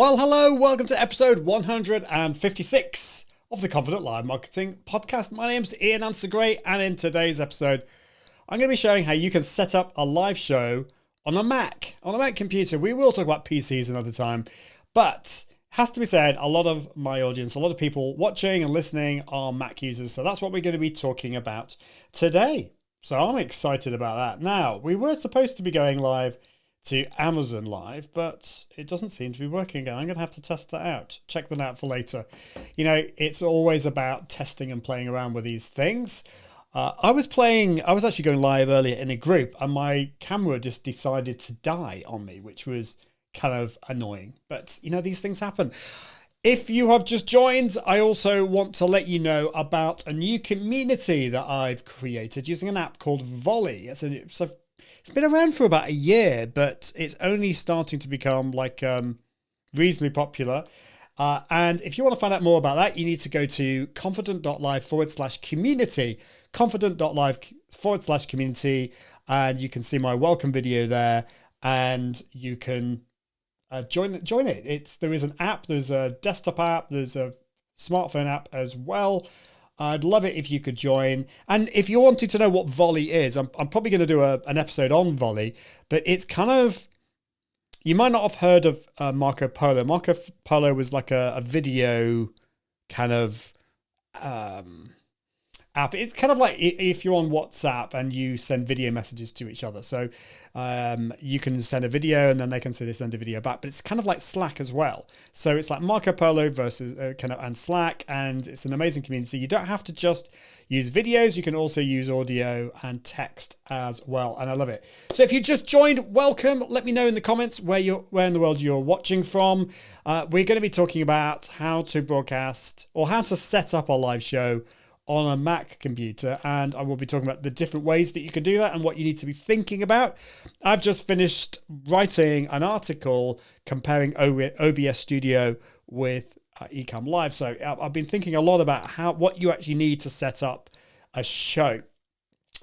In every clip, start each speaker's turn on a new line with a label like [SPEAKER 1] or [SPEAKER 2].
[SPEAKER 1] Well, hello, welcome to episode 156 of the Confident Live Marketing Podcast. My name's Ian Answer-Gray, and in today's episode, I'm going to be showing how you can set up a live show on a Mac computer. We will talk about PCs another time, but it has to be said, a lot of my audience, a lot of people watching and listening are Mac users, so that's what we're going to be talking about today. So I'm excited about that. Now, we were supposed to be going live to Amazon Live, but it doesn't seem to be working again. I'm going to have to test that out. Check that out for later. You know, it's always about testing and playing around with these things. I was actually going live earlier in a group, and my camera just decided to die on me, which was kind of annoying. But, you know, these things happen. If you have just joined, I also want to let you know about a new community that I've created using an app called Volley. It's been around for about a year, but it's only starting to become reasonably popular. And if you want to find out more about that, you need to go to confident.live/community, confident.live/community, and you can see my welcome video there, and you can join it. There is an app, there's a desktop app, there's a smartphone app as well. I'd love it if you could join. And if you're wanting to know what Volley is, I'm probably going to do an episode on Volley, but it's kind of, you might not have heard of Marco Polo. Marco Polo was like a video kind of app. It's kind of like if you're on WhatsApp and you send video messages to each other. So you can send a video and then they can send a video back, but it's kind of like Slack as well. So it's like Marco Polo versus and Slack, and it's an amazing community. You don't have to just use videos. You can also use audio and text as well. And I love it. So if you just joined, welcome. Let me know in the comments where in the world you're watching from. We're going to be talking about how to broadcast or how to set up a live show on a Mac computer, and I will be talking about the different ways that you can do that and what you need to be thinking about. I've just finished writing an article comparing OBS Studio with Ecamm Live, so I've been thinking a lot about what you actually need to set up a show.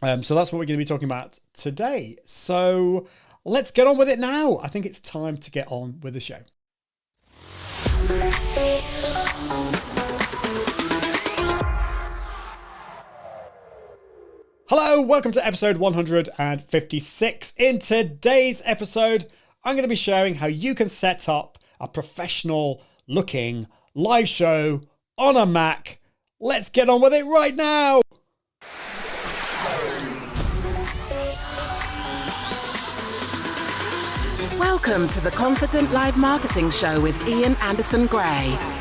[SPEAKER 1] So that's what we're going to be talking about today. So let's get on with it now. I think it's time to get on with the show. Hello, welcome to episode 156. In today's episode, I'm going to be sharing how you can set up a professional looking live show on a Mac. Let's get on with it right now.
[SPEAKER 2] Welcome to the Confident Live Marketing Show with Ian Anderson-Gray.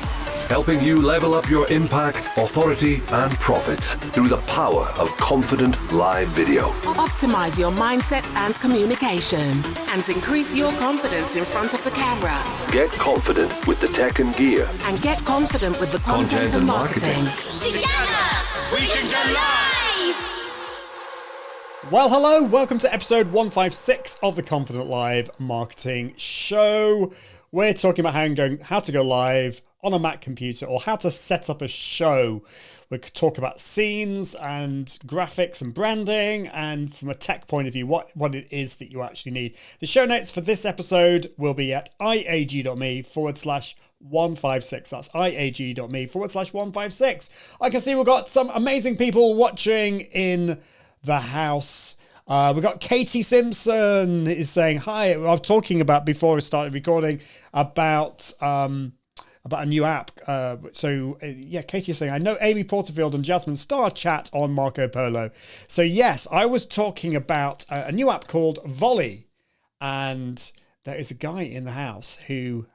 [SPEAKER 3] Helping you level up your impact, authority, and profits through the power of confident live video.
[SPEAKER 2] Optimize your mindset and communication, and increase your confidence in front of the camera.
[SPEAKER 3] Get confident with the tech and gear.
[SPEAKER 2] And get confident with the content and marketing.
[SPEAKER 4] Together, we can go live!
[SPEAKER 1] Well, hello, welcome to episode 156 of the Confident Live Marketing Show. We're talking about how to go live on a Mac computer, or how to set up a show. We could talk about scenes and graphics and branding, and from a tech point of view, what it is that you actually need. The show notes for this episode will be at iag.me/156. That's iag.me/156. I can see we've got some amazing people watching in the house. We've got Katie Simpson is saying hi. I was talking about before I started recording about a new app. Katie is saying, I know Amy Porterfield and Jasmine Star chat on Marco Polo. So yes, I was talking about a new app called Volley, and there is a guy in the house who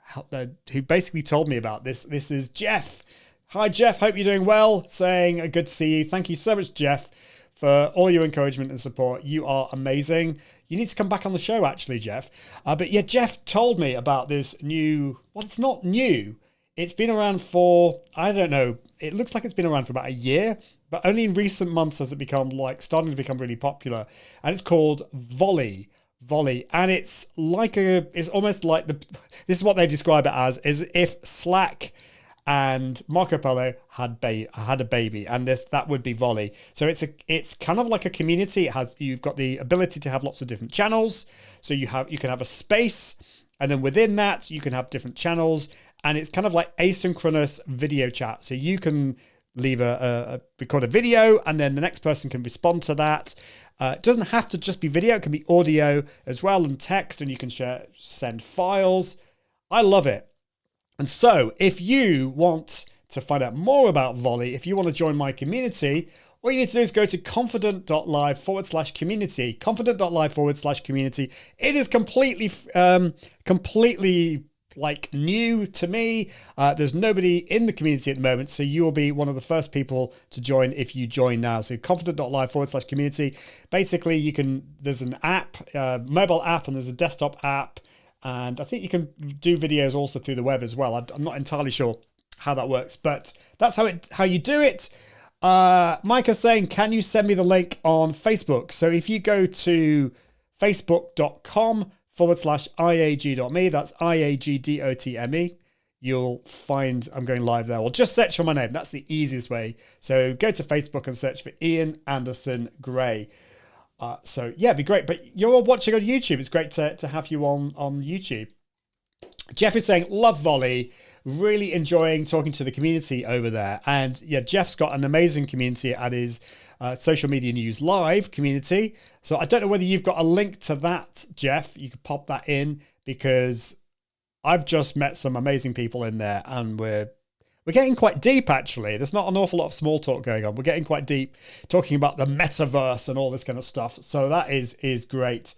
[SPEAKER 1] basically told me about this. This is Jeff. Hi Jeff, hope you're doing well. Saying good to see you. Thank you so much, Jeff, for all your encouragement and support. You are amazing. You need to come back on the show, actually, Jeff. But yeah, Jeff told me about this new, well, it's not new. It's been around for, I don't know, it looks like it's been around for about a year, but only in recent months has it become starting to become really popular. And it's called Volley. And it's almost like this is what they describe it as if Slack and Marco Polo had a baby, and that would be Volley. So it's kind of like a community. You've got the ability to have lots of different channels. So you can have a space And then within that, you can have different channels, and it's kind of like asynchronous video chat. So you can record a video, and then the next person can respond to that. It doesn't have to just be video. It can be audio as well, and text, and you can send files. I love it. And so if you want to find out more about Volley, if you want to join my community, all you need to do is go to confident.live/community, confident.live/community. It is completely like new to me. There's nobody in the community at the moment, so you will be one of the first people to join if you join now. So confident.live/community. Basically, there's an app, mobile app, and there's a desktop app. And I think you can do videos also through the web as well. I'm not entirely sure how that works, but that's how you do it. Micah's saying, can you send me the link on Facebook? So if you go to facebook.com/iag.me, that's IAGDOTME, you'll find I'm going live there. Or just search for my name. That's the easiest way. So go to Facebook and search for Ian Anderson Gray. So yeah, it'd be great. But you're all watching on YouTube. It's great to have you on YouTube. Jeff is saying, love Volley. Really enjoying talking to the community over there. And yeah, Jeff's got an amazing community at his Social Media News Live community. So I don't know whether you've got a link to that, Jeff. You could pop that in, because I've just met some amazing people in there, and we're getting quite deep, actually. There's not an awful lot of small talk going on. We're getting quite deep, talking about the metaverse and all this kind of stuff. So that is great.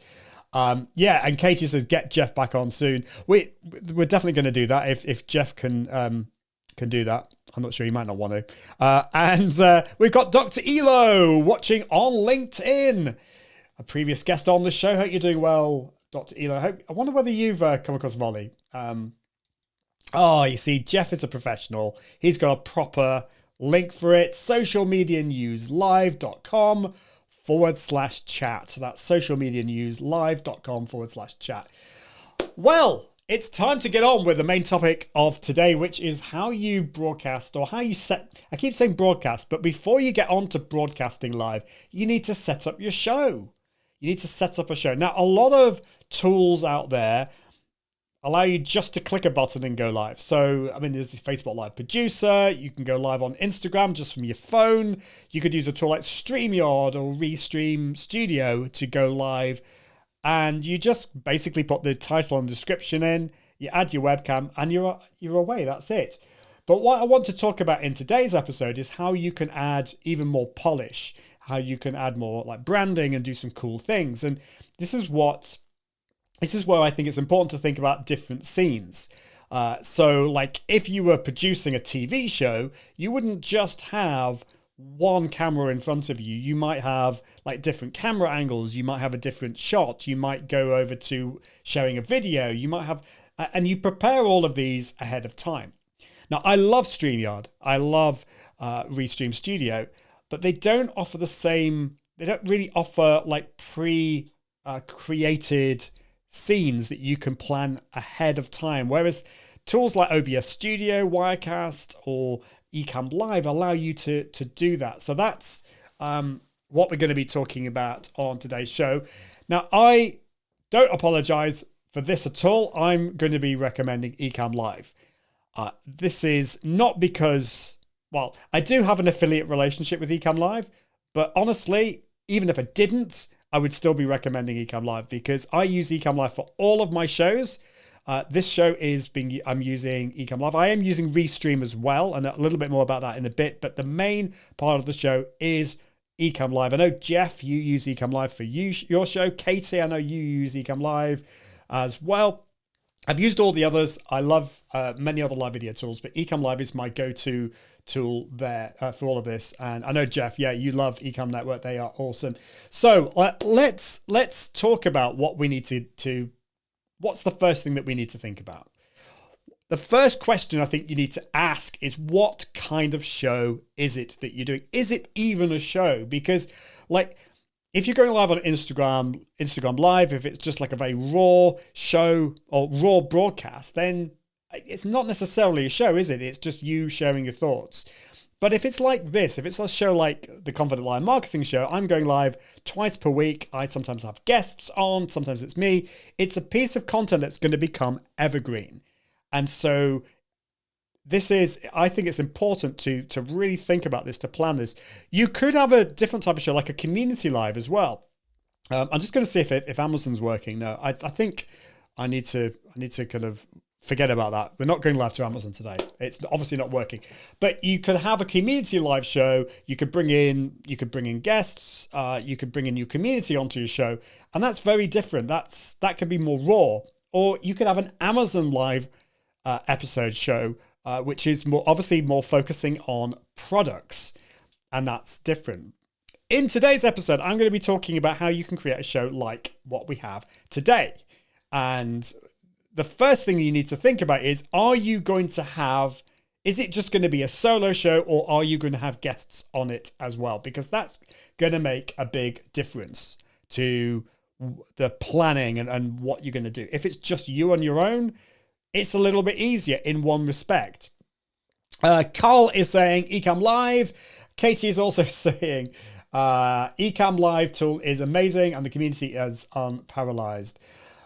[SPEAKER 1] Yeah, and Katie says, get Jeff back on soon. We're definitely going to do that if Jeff can do that. I'm not sure, he might not want to. And we've got Dr. Elo watching on LinkedIn. A previous guest on the show. Hope you're doing well, Dr. Elo. I wonder whether you've come across Volley. You see, Jeff is a professional. He's got a proper link for it. socialmedianewslive.com/chat. That's socialmedianewslive.com/chat. Well, it's time to get on with the main topic of today, which is how you broadcast, or how you set. I keep saying broadcast, but before you get on to broadcasting live, you need to set up your show. You need to set up a show. Now, a lot of tools out there allow you just to click a button and go live. So, I mean, there's the Facebook Live Producer. You can go live on Instagram just from your phone. You could use a tool like StreamYard or Restream Studio to go live. And you just basically put the title and description in, you add your webcam, and you're away. That's it. But what I want to talk about in today's episode is how you can add even more polish, how you can add more like branding and do some cool things. And this is where I think it's important to think about different scenes. So like if you were producing a TV show, you wouldn't just have one camera in front of you. You might have like different camera angles. You might have a different shot. You might go over to showing a video. You might have, and you prepare all of these ahead of time. Now, I love StreamYard. I love Restream Studio, but they don't offer the same, they don't really offer like pre-created scenes that you can plan ahead of time. Whereas tools like OBS Studio, Wirecast, or Ecamm Live allow you to do that. So that's what we're going to be talking about on today's show. Now, I don't apologize for this at all. I'm going to be recommending Ecamm Live. This is not because, well, I do have an affiliate relationship with Ecamm Live, but honestly, even if I didn't, I would still be recommending Ecamm Live because I use Ecamm Live for all of my shows. This show I'm using Ecamm Live. I am using Restream as well, and a little bit more about that in a bit, but the main part of the show is Ecamm Live. I know, Jeff, you use Ecamm Live for your show. Katie, I know you use Ecamm Live as well. I've used all the others. I love many other live video tools, but Ecamm Live is my go-to tool there for all of this. And I know, Jeff, yeah, you love Ecamm Network. They are awesome. So let's talk about what we need to what's the first thing that we need to think about? The first question I think you need to ask is, what kind of show is it that you're doing? Is it even a show? Because like, if you're going live on Instagram Live, if it's just like a very raw show or raw broadcast, then it's not necessarily a show, is it? It's just you sharing your thoughts. But if it's like this, if it's a show like the Confident Live Marketing Show, I'm going live twice per week. I sometimes have guests on, sometimes it's me. It's a piece of content that's going to become evergreen. And so I think it's important to really think about this, to plan this. You could have a different type of show, like a community live as well. I'm just going to see if Amazon's working. No, I think I need to kind of forget about that. We're not going live to Amazon today. It's obviously not working. But you could have a community live show. You could bring in guests. You could bring a new community onto your show, and that's very different. That could be more raw. Or you could have an Amazon live episode show, which is obviously more focusing on products, and that's different. In today's episode, I'm going to be talking about how you can create a show like what we have today. And the first thing you need to think about is it just going to be a solo show, or are you going to have guests on it as well? Because that's going to make a big difference to the planning and what you're going to do. If it's just you on your own, it's a little bit easier in one respect. Carl is saying Ecamm Live. Katie is also saying Ecamm Live tool is amazing and the community is unparalleled.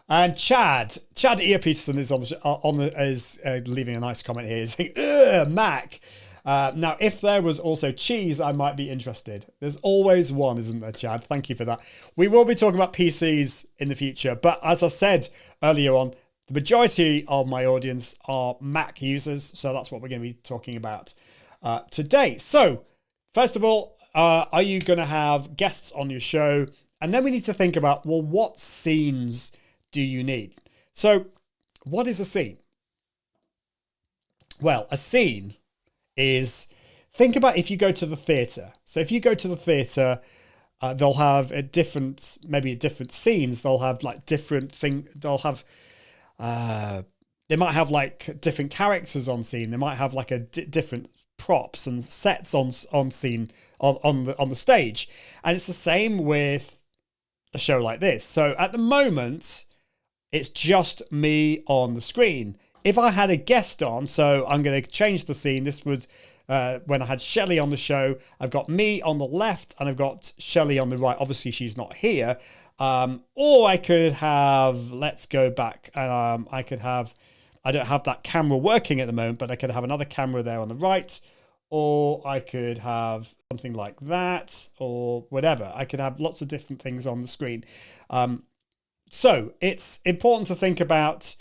[SPEAKER 1] And Chad E. Peterson is is leaving a nice comment here, saying, "Ugh, Mac." Now, if there was also cheese, I might be interested. There's always one, isn't there, Chad? Thank you for that. We will be talking about PCs in the future, but as I said earlier on, the majority of my audience are Mac users, so that's what we're going to be talking about today. So, first of all, are you going to have guests on your show? And then we need to think about, well, what scenes do you need? So, what is a scene? Well, a scene is, think about if you go to the theatre. So if you go to the theatre, they'll have different scenes. They'll have like different thing. They'll have, they might have like different characters on scene. They might have like different props and sets on scene on the stage. And it's the same with a show like this. So at the moment, it's just me on the screen. If I had a guest on, so I'm going to change the scene. This was when I had Shelley on the show. I've got me on the left and I've got Shelley on the right. Obviously, she's not here. Or I could have, let's go back. I don't have that camera working at the moment, but I could have another camera there on the right. Or I could have something like that or whatever. I could have lots of different things on the screen. So it's important to think about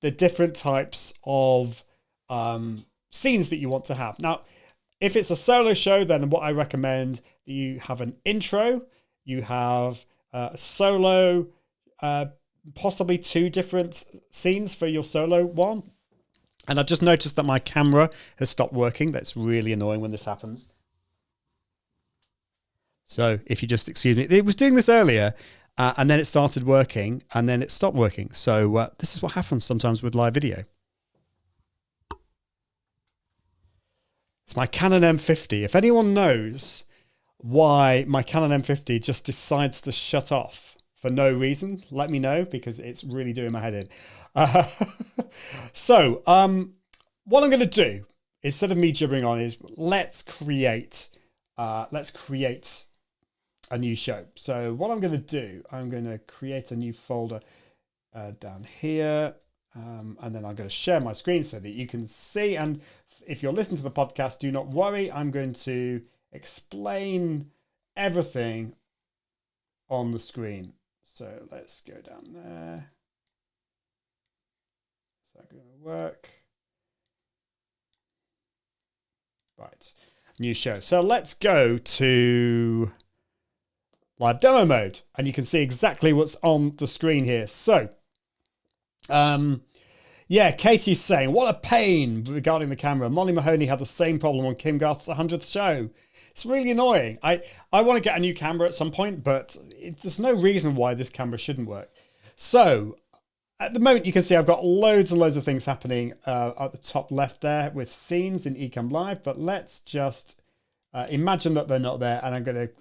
[SPEAKER 1] the different types of scenes that you want to have. Now, if it's a solo show, then what I recommend, you have an intro, you have a solo, possibly 2 different scenes for your solo one. And I've just noticed that my camera has stopped working. That's really annoying when this happens. So if you just excuse me, it was doing this earlier. And then it started working, and then it stopped working. So this is what happens sometimes with live video. It's my Canon M50. If anyone knows why my Canon M50 just decides to shut off for no reason, let me know, because it's really doing my head in. So what I'm going to do, instead of me gibbering on, is let's create a new show. So what I'm going to do, I'm going to create a new folder down here, and then I'm going to share my screen so that you can see. And if you're listening to the podcast, do not worry. I'm going to explain everything on the screen. So let's go down there. Is that going to work? Right, new show. So let's go to live demo mode, and you can see exactly what's on the screen here. So, yeah, Katie's saying, what a pain regarding the camera. Molly Mahoney had the same problem on Kim Garth's 100th show. It's really annoying. I want to get a new camera at some point, but there's no reason why this camera shouldn't work. So, at the moment, you can see I've got loads and loads of things happening at the top left there with scenes in Ecamm Live, but let's just imagine that they're not there, and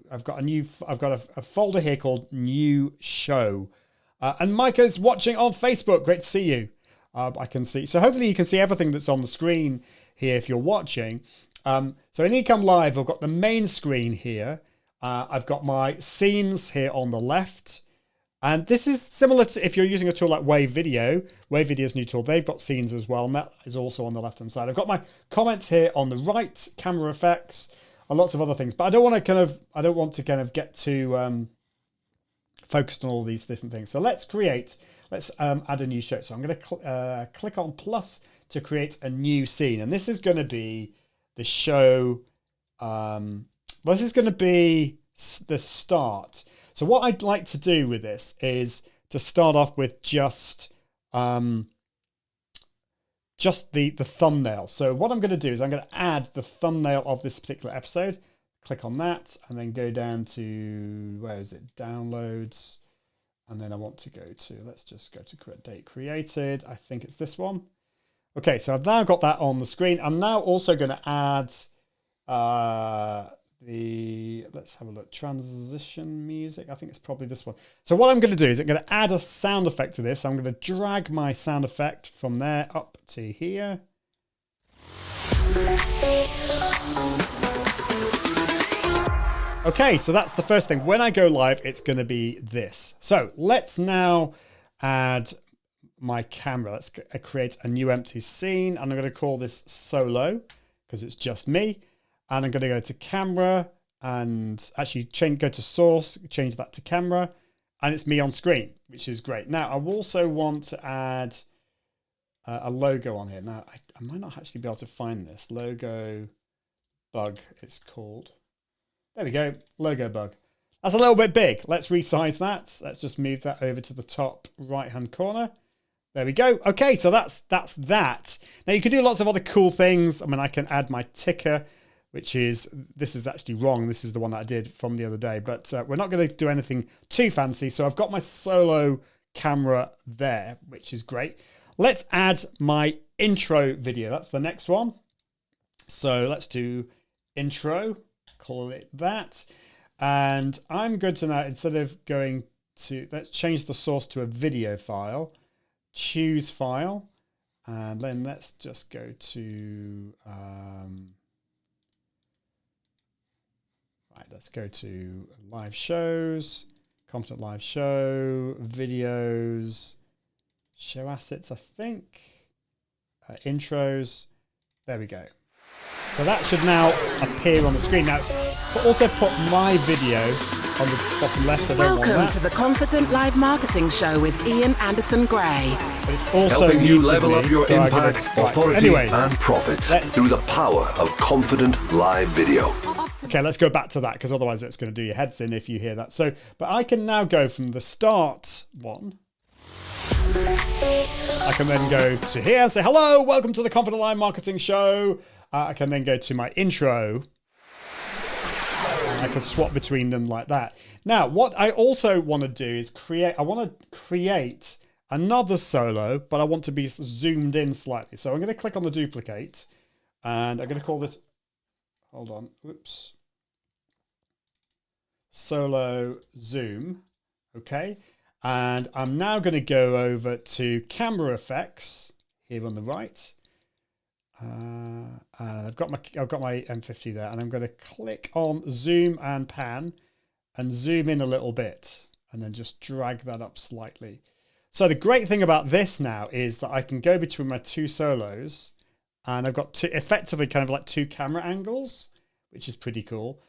[SPEAKER 1] I've got a folder here called New Show, and Micah's watching on Facebook. Great to see you. I can see, so hopefully you can see everything that's on the screen here if you're watching. So in Ecom Live, I've got the main screen here. I've got my scenes here on the left. And this is similar to if you're using a tool like Wave Video. Wave Video's new tool, they've got scenes as well, and that is also on the left-hand side. I've got my comments here on the right, camera effects, and lots of other things. But I don't want to kind of get too focused on all these different things. So let's add a new show. So I'm going to click on plus to create a new scene. And this is going to be the show. This is going to be the start. So what I'd like to do with this is to start off with just the thumbnail. So what I'm going to do is I'm going to add the thumbnail of this particular episode. Click on that and then go down to, where is it? Downloads. And then I want to go to, let's just go to date created. I think it's this one. Okay, so I've now got that on the screen. I'm now also going to add let's have a look, transition music. I think it's probably this one. So what I'm going to do is I'm going to add a sound effect to this. I'm going to drag my sound effect from there up to here. Okay, so that's the first thing. When I go live, it's going to be this. So let's now add my camera. Let's create a new empty scene. And I'm going to call this solo because it's just me. And I'm going to go to camera and actually go to source, change that to camera. And it's me on screen, which is great. Now, I also want to add a logo on here. Now, I might not actually be able to find this. Logo bug, it's called. There we go, logo bug. That's a little bit big. Let's resize that. Let's just move that over to the top right-hand corner. There we go. Okay, so that's that. Now you can do lots of other cool things. I mean, I can add my ticker, which is, this is actually wrong. This is the one that I did from the other day, but we're not going to do anything too fancy. So I've got my solo camera there, which is great. Let's add my intro video. That's the next one. So let's do intro. Call it that. And I'm going to now, instead of going to, let's change the source to a video file, choose file, and then let's just go to, right, let's go to live shows, Confident Live Show, videos, show assets, I think, intros, there we go. So that should now appear on the screen. Now, also put my video on the bottom left.
[SPEAKER 2] Welcome to the Confident Live Marketing Show with Ian Anderson Gray.
[SPEAKER 1] But it's also
[SPEAKER 3] helping you level up your
[SPEAKER 1] so
[SPEAKER 3] impact, authority, and profits through the power of confident live video.
[SPEAKER 1] Okay, let's go back to that because otherwise it's going to do your heads in if you hear that. So, but I can now go from the start one. I can then go to here and say, hello, welcome to the Confident Live Marketing Show. I can then go to my intro. I can swap between them like that. Now, what I also want to do is I want to create another solo, but I want to be zoomed in slightly. So I'm going to click on the duplicate and I'm going to call this, hold on, whoops. Solo zoom, okay. And I'm now going to go over to camera effects here on the right. And I've got my M50 there, and I'm going to click on zoom and pan and zoom in a little bit and then just drag that up slightly. So the great thing about this now is that I can go between my two solos and I've got effectively kind of like two camera angles, which is pretty cool.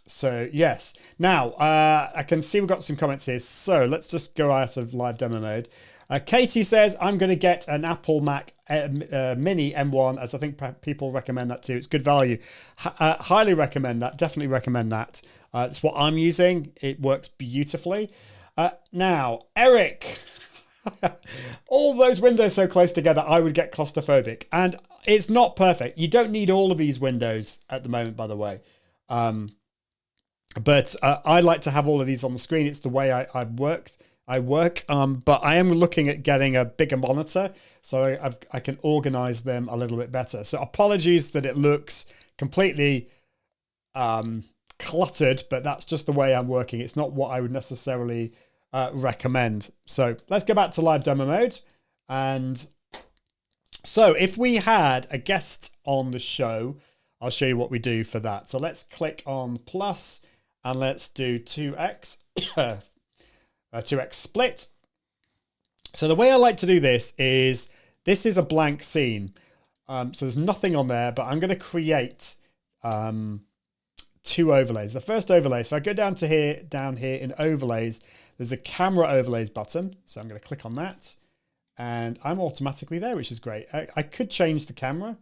[SPEAKER 1] So yes, now I can see we've got some comments here. So let's just go out of live demo mode. Katie says, I'm going to get an Apple Mac Mini M1, as I think people recommend that too. It's good value. Highly recommend that. Definitely recommend that. It's what I'm using. It works beautifully. Now, Eric, all those windows so close together, I would get claustrophobic. And it's not perfect. You don't need all of these windows at the moment, by the way. But I like to have all of these on the screen. It's the way I work, but I am looking at getting a bigger monitor so I can organize them a little bit better. So apologies that it looks completely cluttered, but that's just the way I'm working. It's not what I would necessarily recommend. So let's go back to live demo mode. And So if we had a guest on the show, I'll show you what we do for that. So let's click on plus and let's do 2x, 2x split. So the way I like to do this is a blank scene. So there's nothing on there, but I'm going to create 2 overlays. The first overlay, if I go down here in overlays, there's a camera overlays button. So I'm going to click on that and I'm automatically there, which is great. I could change the camera.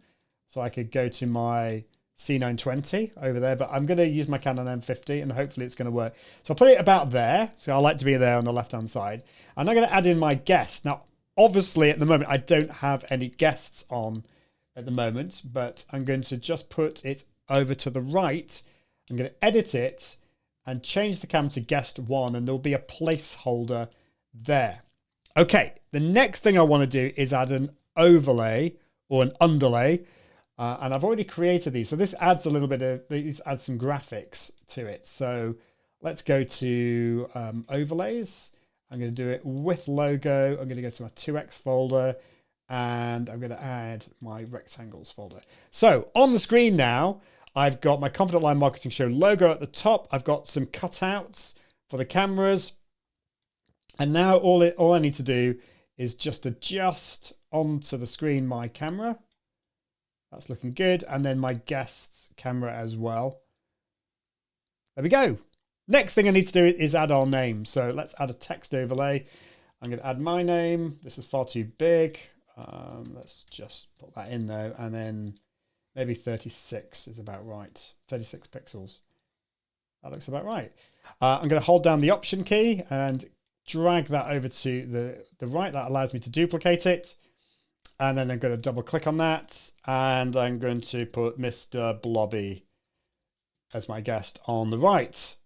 [SPEAKER 1] So I could go to my C920 over there, but I'm going to use my Canon M50 and hopefully it's going to work. So I'll put it about there. So I like to be there on the left-hand side. And I'm going to add in my guest. Now, obviously at the moment, I don't have any guests on at the moment, but I'm going to just put it over to the right. I'm going to edit it and change the camera to guest 1 and there'll be a placeholder there. Okay, the next thing I want to do is add an overlay or an underlay. And I've already created these. So this adds a little bit of, these add some graphics to it. So let's go to overlays. I'm going to do it with logo. I'm going to go to my 2x folder and I'm going to add my rectangles folder. So on the screen now, I've got my Confident Line Marketing Show logo at the top. I've got some cutouts for the cameras. And now all I need to do is just adjust onto the screen my camera. That's looking good. And then my guest's camera as well. There we go. Next thing I need to do is add our name. So let's add a text overlay. I'm going to add my name. This is far too big. Let's just put that in though. And then maybe 36 is about right. 36 pixels. That looks about right. I'm going to hold down the Option key and drag that over to the right. That allows me to duplicate it. And then I'm going to double click on that. And I'm going to put Mr. Blobby as my guest on the right.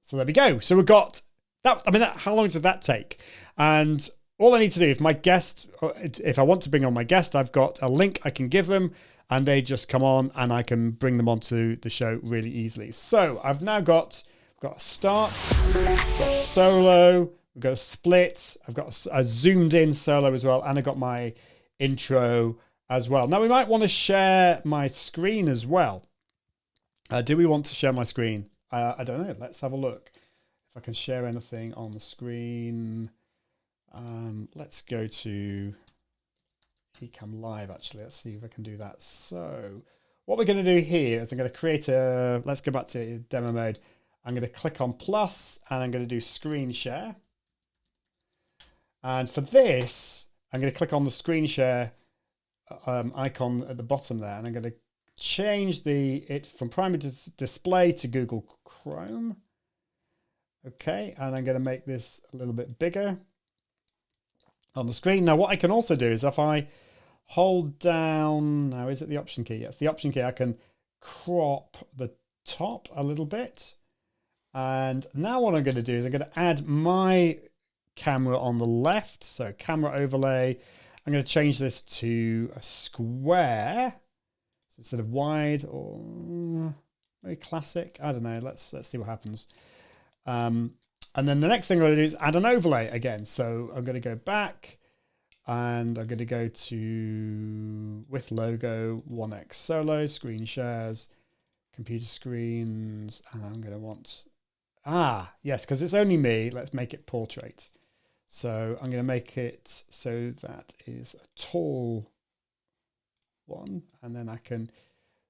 [SPEAKER 1] So there we go. So we've got that. I mean, how long did that take? And all I need to do, if I want to bring on my guest, I've got a link I can give them and they just come on and I can bring them onto the show really easily. So I've now got a start, I've got solo, we've got a split, I've got a zoomed in solo as well, and I've got my intro as well. Now we might want to share my screen as well. Do we want to share my screen? I don't know. Let's have a look. If I can share anything on the screen. Let's go to Ecamm Live actually. Let's see if I can do that. So what we're going to do here is I'm going to create let's go back to demo mode. I'm going to click on plus and I'm going to do screen share. And for this, I'm going to click on the screen share icon at the bottom there. And I'm going to change it from primary display to Google Chrome. Okay. And I'm going to make this a little bit bigger on the screen. Now, what I can also do is if I hold down, now is it the Option key? Yes, the Option key. I can crop the top a little bit. And now what I'm going to do is I'm going to add my camera on the left. So camera overlay. I'm going to change this to a square. So instead of wide or very classic. I don't know. Let's see what happens. And then the next thing I'm going to do is add an overlay again. So I'm going to go back and I'm going to go to with logo 1x solo, screen shares, computer screens, and I'm going to want, yes, because it's only me. Let's make it portrait. So I'm going to make it so that is a tall one. And then I can,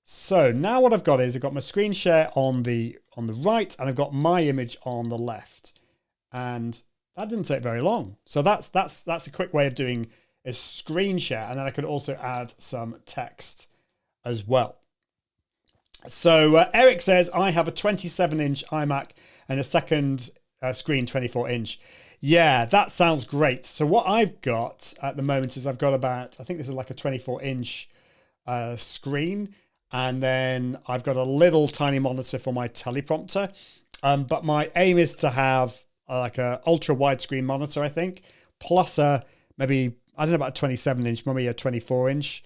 [SPEAKER 1] so now what I've got is I've got my screen share on the right and I've got my image on the left. And that didn't take very long. So that's a quick way of doing a screen share. And then I could also add some text as well. So Eric says, I have a 27-inch iMac and a second screen 24-inch. Yeah, that sounds great. So what I've got at the moment is I've got about, I think this is like a 24-inch screen. And then I've got a little tiny monitor for my teleprompter. But my aim is to have like a ultra widescreen monitor, I think, plus maybe, I don't know about a 27-inch, maybe a 24-inch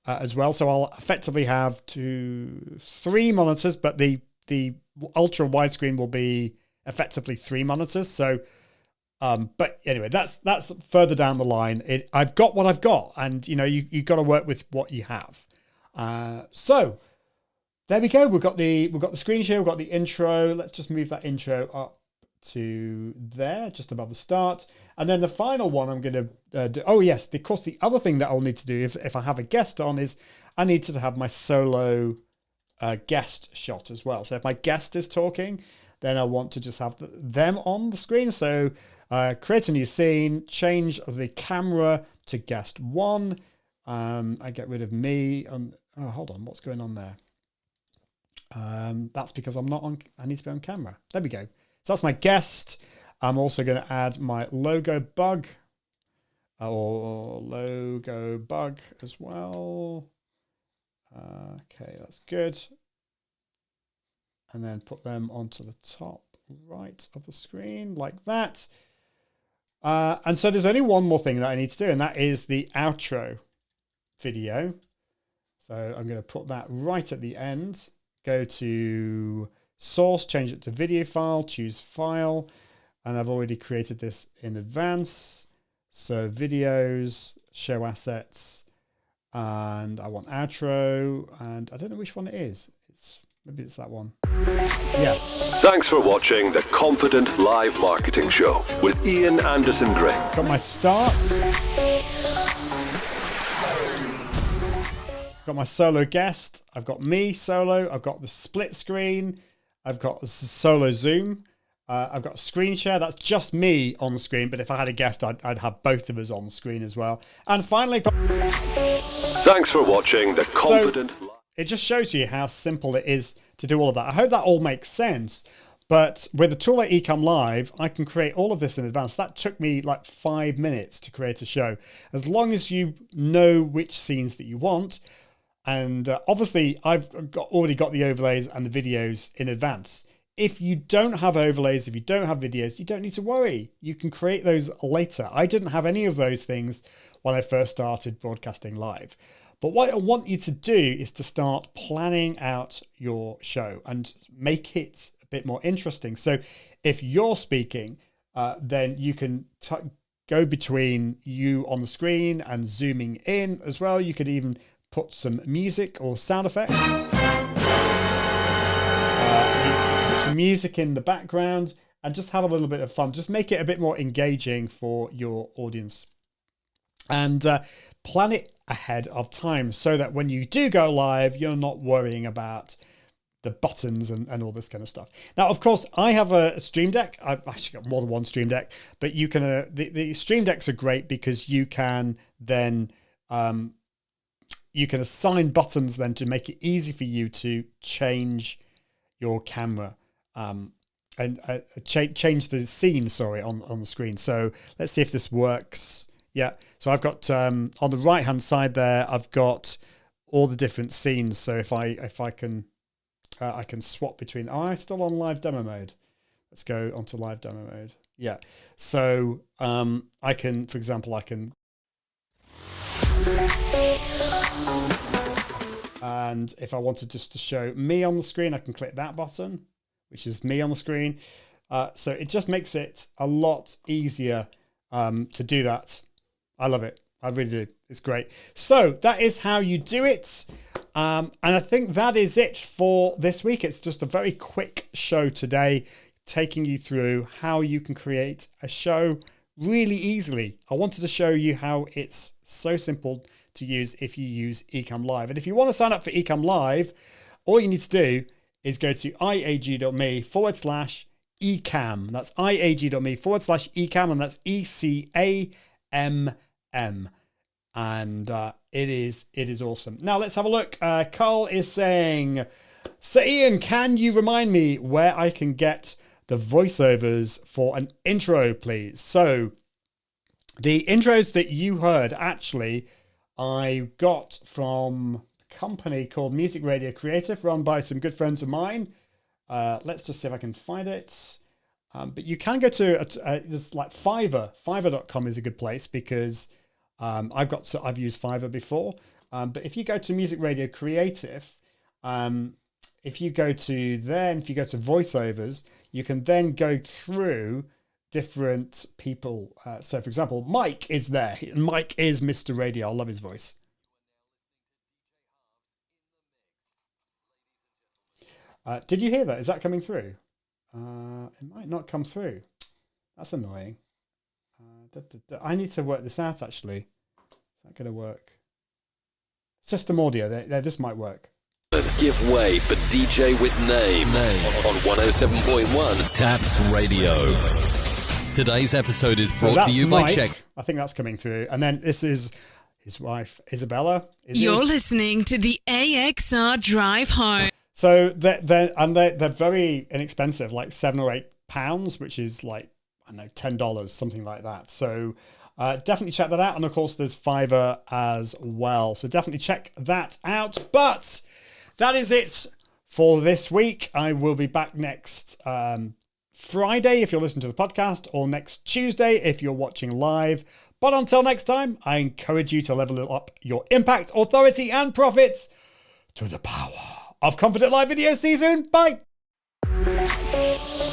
[SPEAKER 1] as well. So I'll effectively have 3 monitors, but the ultra widescreen will be effectively 3 monitors. So But anyway, that's further down the line. I've got what I've got, and you got to work with what you have. So there we go. We've got the screen share. We've got the intro. Let's just move that intro up to there, just above the start. And then the final one I'm going to do. Oh yes, of course, the other thing that I'll need to do if I have a guest on is I need to have my solo guest shot as well. So if my guest is talking, then I want to just have them on the screen. So create a new scene, change the camera to guest one. I get rid of me. Oh, hold on, what's going on there? That's because I'm not on. I need to be on camera. There we go. So that's my guest. I'm also going to add my logo bug or logo bug as well. Okay, that's good. And then put them onto the top right of the screen like that. And so there's only one more thing that I need to do, and that is the outro video. So I'm going to put that right at the end. Go to source, change it to video file, choose file. And I've already created this in advance. So videos, show assets, and I want outro, and I don't know which one it is. Maybe it's that one. Yeah.
[SPEAKER 3] Thanks for watching the Confident Live Marketing Show with Ian Anderson Gray.
[SPEAKER 1] Got my start. Got my solo guest. I've got me solo. I've got the split screen. I've got solo zoom. I've got a screen share. That's just me on the screen. But if I had a guest, I'd have both of us on the screen as well. And finally,
[SPEAKER 3] thanks for watching the Confident.
[SPEAKER 1] It just shows you how simple it is to do all of that. I hope that all makes sense. But with a tool like Ecamm Live, I can create all of this in advance. That took me like 5 minutes to create a show. As long as you know which scenes that you want. And obviously, I've already got the overlays and the videos in advance. If you don't have overlays, if you don't have videos, you don't need to worry. You can create those later. I didn't have any of those things when I first started broadcasting live. But what I want you to do is to start planning out your show and make it a bit more interesting. So if you're speaking, then you can go between you on the screen and zooming in as well. You could even put some music or sound effects. Some music in the background and just have a little bit of fun. Just make it a bit more engaging for your audience. And plan it ahead of time so that when you do go live, you're not worrying about the buttons and all this kind of stuff. Now, of course, I have a Stream Deck. I've actually got more than one Stream Deck, but you can the Stream Decks are great because you can then you can assign buttons then to make it easy for you to change your camera and change the scene, on the screen. So let's see if this works. Yeah, so I've got on the right hand side there, I've got all the different scenes. So if I can swap between. Oh, I'm still on live demo mode. Let's go onto live demo mode. Yeah, so I can, for example, and if I wanted just to show me on the screen, I can click that button, which is me on the screen. So it just makes it a lot easier to do that. I love it. I really do. It's great. So that is how you do it. And I think that is it for this week. It's just a very quick show today, taking you through how you can create a show really easily. I wanted to show you how it's so simple to use if you use Ecamm Live. And if you want to sign up for Ecamm Live, all you need to do is go to iag.me/ecamm. That's iag.me/ecamm, and that's ECAMM. And it is awesome. Now let's have a look. Carl is saying, so Ian, can you remind me where I can get the voiceovers for an intro, please? So the intros that you heard, actually, I got from a company called Music Radio Creative, run by some good friends of mine. Let's just see if I can find it. But you can go to, there's like Fiverr. Fiverr.com is a good place because I've used Fiverr before. But if you go to Music Radio Creative, if you go to there, and if you go to voiceovers, you can then go through different people. So, for example, Mike is there. Mike is Mr. Radio. I love his voice. Did you hear that? Is that coming through? It might not come through. That's annoying. I need to work this out, actually. Is that going to work? System audio. This might work.
[SPEAKER 5] Give way for DJ with Name on 107.1 Taps Radio. Today's episode is brought to you by Check.
[SPEAKER 1] I think that's coming through. And then this is his wife, Isabella.
[SPEAKER 6] You're listening to the AXR Drive Home.
[SPEAKER 1] So they're very inexpensive, like £7 or £8, which is like, I don't know, $10, something like that. So definitely check that out. And of course, there's Fiverr as well. So definitely check that out. But that is it for this week. I will be back next Friday if you're listening to the podcast, or next Tuesday if you're watching live. But until next time, I encourage you to level up your impact, authority, and profits through the power of Confident Live Video. See you soon. Bye.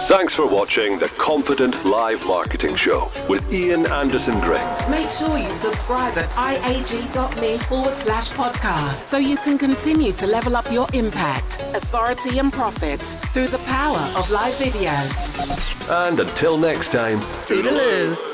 [SPEAKER 3] Thanks for watching the Confident Live Marketing Show with Ian Anderson Gray.
[SPEAKER 2] Make sure you subscribe at iag.me/podcast so you can continue to level up your impact, authority, and profits through the power of live video.
[SPEAKER 3] And until next time,
[SPEAKER 2] Toodaloo.